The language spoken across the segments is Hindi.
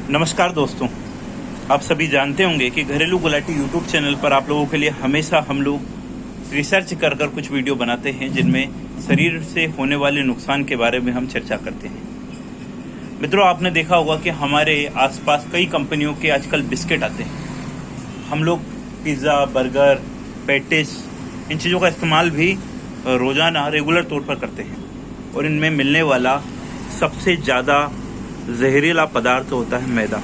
नमस्कार दोस्तों, आप सभी जानते होंगे कि घरेलू गुलाटी यूट्यूब चैनल पर आप लोगों के लिए हमेशा हम लोग रिसर्च कर कुछ वीडियो बनाते हैं जिनमें शरीर से होने वाले नुकसान के बारे में हम चर्चा करते हैं। मित्रों, आपने देखा होगा कि हमारे आसपास कई कंपनियों के आजकल बिस्किट आते हैं। हम लोग पिज़्ज़ा, बर्गर, पैटिस इन चीज़ों का इस्तेमाल भी रोज़ाना रेगुलर तौर पर करते हैं और इनमें मिलने वाला सबसे ज़्यादा जहरीला पदार्थ होता है मैदा।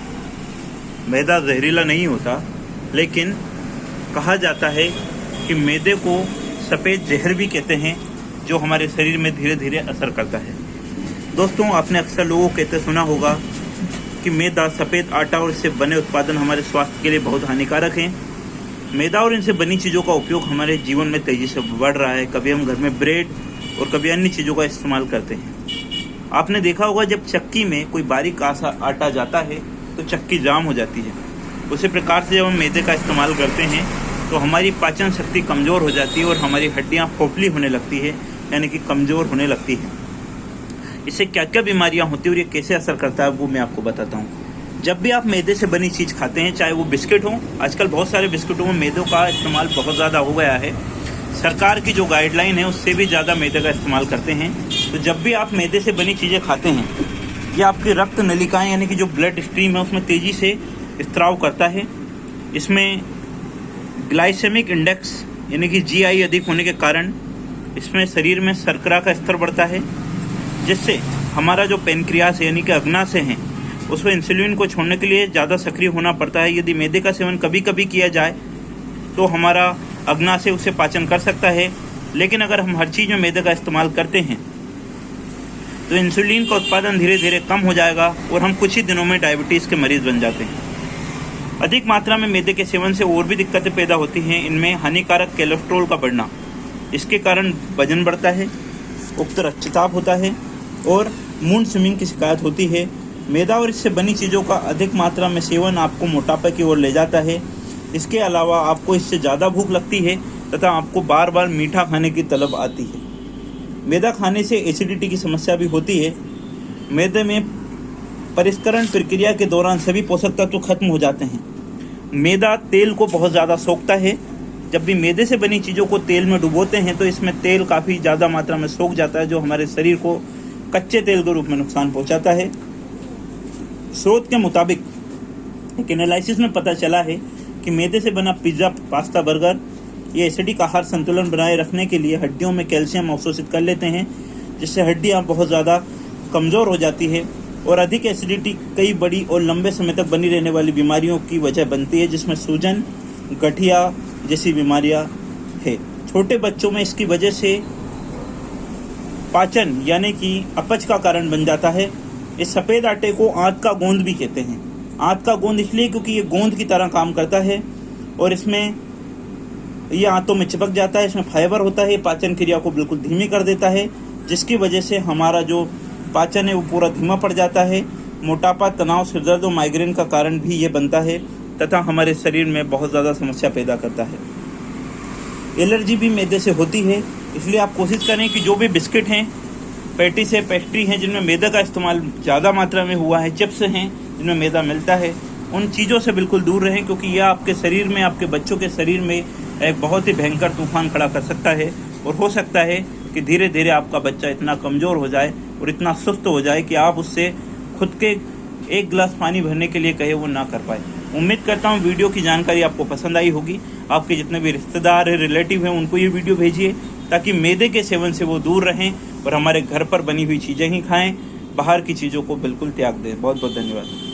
मैदा जहरीला नहीं होता, लेकिन कहा जाता है कि मैदे को सफ़ेद जहर भी कहते हैं, जो हमारे शरीर में धीरे धीरे असर करता है। दोस्तों, आपने अक्सर लोगों को कहते सुना होगा कि मैदा, सफ़ेद आटा और इससे बने उत्पादन हमारे स्वास्थ्य के लिए बहुत हानिकारक हैं। मैदा और इनसे बनी चीज़ों का उपयोग हमारे जीवन में तेज़ी से बढ़ रहा है। कभी हम घर में ब्रेड और कभी अन्य चीज़ों का इस्तेमाल करते हैं। आपने देखा होगा जब चक्की में कोई बारीक आटा जाता है तो चक्की जाम हो जाती है। उसी प्रकार से जब हम मैदे का इस्तेमाल करते हैं तो हमारी पाचन शक्ति कमज़ोर हो जाती है और हमारी हड्डियां खोखली होने लगती है, यानी कि कमज़ोर होने लगती है। इससे क्या क्या बीमारियां होती है और ये कैसे असर करता है वो मैं आपको बताता हूँ। जब भी आप मैदे से बनी चीज़ खाते हैं, चाहे वो बिस्किट हो, आजकल बहुत सारे बिस्किटों में मैदों का इस्तेमाल बहुत ज़्यादा हो गया है। सरकार की जो गाइडलाइन है उससे भी ज़्यादा मैदे का इस्तेमाल करते हैं। तो जब भी आप मैदे से बनी चीज़ें खाते हैं, ये आपकी रक्त नलिकाएं यानी कि जो ब्लड स्ट्रीम है उसमें तेज़ी से स्त्राव करता है। इसमें ग्लाइसेमिक इंडेक्स यानी कि GI अधिक होने के कारण इसमें शरीर में शर्करा का स्तर बढ़ता है, जिससे हमारा जो पेनक्रियास है यानी कि अग्नाशय हैं उसमें इंसुलिन को छोड़ने के लिए ज़्यादा सक्रिय होना पड़ता है। यदि मैदे का सेवन कभी कभी किया जाए तो हमारा अग्नाशय उसे पाचन कर सकता है, लेकिन अगर हम हर चीज़ में मैदे का इस्तेमाल करते हैं तो इंसुलिन का उत्पादन धीरे धीरे कम हो जाएगा और हम कुछ ही दिनों में डायबिटीज़ के मरीज बन जाते हैं। अधिक मात्रा में मैदे के सेवन से और भी दिक्कतें पैदा होती हैं। इनमें हानिकारक कोलेस्ट्रॉल का बढ़ना, इसके कारण वजन बढ़ता है, उक्त रक्तचाप होता है और मूड स्विंगिंग की शिकायत होती है। मैदा और इससे बनी चीज़ों का अधिक मात्रा में सेवन आपको मोटापे की ओर ले जाता है। इसके अलावा आपको इससे ज़्यादा भूख लगती है तथा आपको बार बार मीठा खाने की तलब आती है। मैदा खाने से एसिडिटी की समस्या भी होती है। मैदे में परिष्करण प्रक्रिया के दौरान सभी पोषक तत्व खत्म हो जाते हैं। मैदा तेल को बहुत ज़्यादा सोखता है। जब भी मैदे से बनी चीज़ों को तेल में डुबोते हैं तो इसमें तेल काफ़ी ज़्यादा मात्रा में सोख जाता है, जो हमारे शरीर को कच्चे तेल के रूप में नुकसान पहुँचाता है। स्रोत के मुताबिक एक एनालिसिस में पता चला है कि मैदे से बना पिज़्ज़ा, पास्ता, बर्गर ये एसिडिक आहार संतुलन बनाए रखने के लिए हड्डियों में कैल्शियम अवशोषित कर लेते हैं, जिससे हड्डियां बहुत ज़्यादा कमज़ोर हो जाती है और अधिक एसिडिटी कई बड़ी और लंबे समय तक बनी रहने वाली बीमारियों की वजह बनती है, जिसमें सूजन, गठिया जैसी बीमारियां है। छोटे बच्चों में इसकी वजह से पाचन यानी कि अपच का कारण बन जाता है। इस सफ़ेद आटे को आंत का गोंद भी कहते हैं। आंत का गोंद इसलिए क्योंकि ये गोंद की तरह काम करता है और इसमें ये आंतों में चिपक जाता है। इसमें फाइबर होता है, ये पाचन क्रिया को बिल्कुल धीमी कर देता है, जिसकी वजह से हमारा जो पाचन है वो पूरा धीमा पड़ जाता है। मोटापा, तनाव, सिरदर्द और माइग्रेन का कारण भी ये बनता है तथा हमारे शरीर में बहुत ज़्यादा समस्या पैदा करता है। एलर्जी भी मैदे से होती है, इसलिए आप कोशिश करें कि जो भी बिस्किट हैं, पैटिस है, पेस्ट्री हैं जिनमें मैदे का इस्तेमाल ज़्यादा मात्रा में हुआ है, चिप्स हैं जिनमें मैदा मिलता है, उन चीज़ों से बिल्कुल दूर रहें, क्योंकि यह आपके शरीर में, आपके बच्चों के शरीर में एक बहुत ही भयंकर तूफान खड़ा कर सकता है और हो सकता है कि धीरे धीरे आपका बच्चा इतना कमज़ोर हो जाए और इतना सुस्त हो जाए कि आप उससे खुद के एक गिलास पानी भरने के लिए कहे वो ना कर पाए। उम्मीद करता हूँ वीडियो की जानकारी आपको पसंद आई होगी। आपके जितने भी रिश्तेदार हैं, रिलेटिव हैं, उनको ये वीडियो भेजिए ताकि मैदे के सेवन से वो दूर रहें और हमारे घर पर बनी हुई चीज़ें ही खाएँ, बाहर की चीज़ों को बिल्कुल त्याग दें। बहुत बहुत धन्यवाद।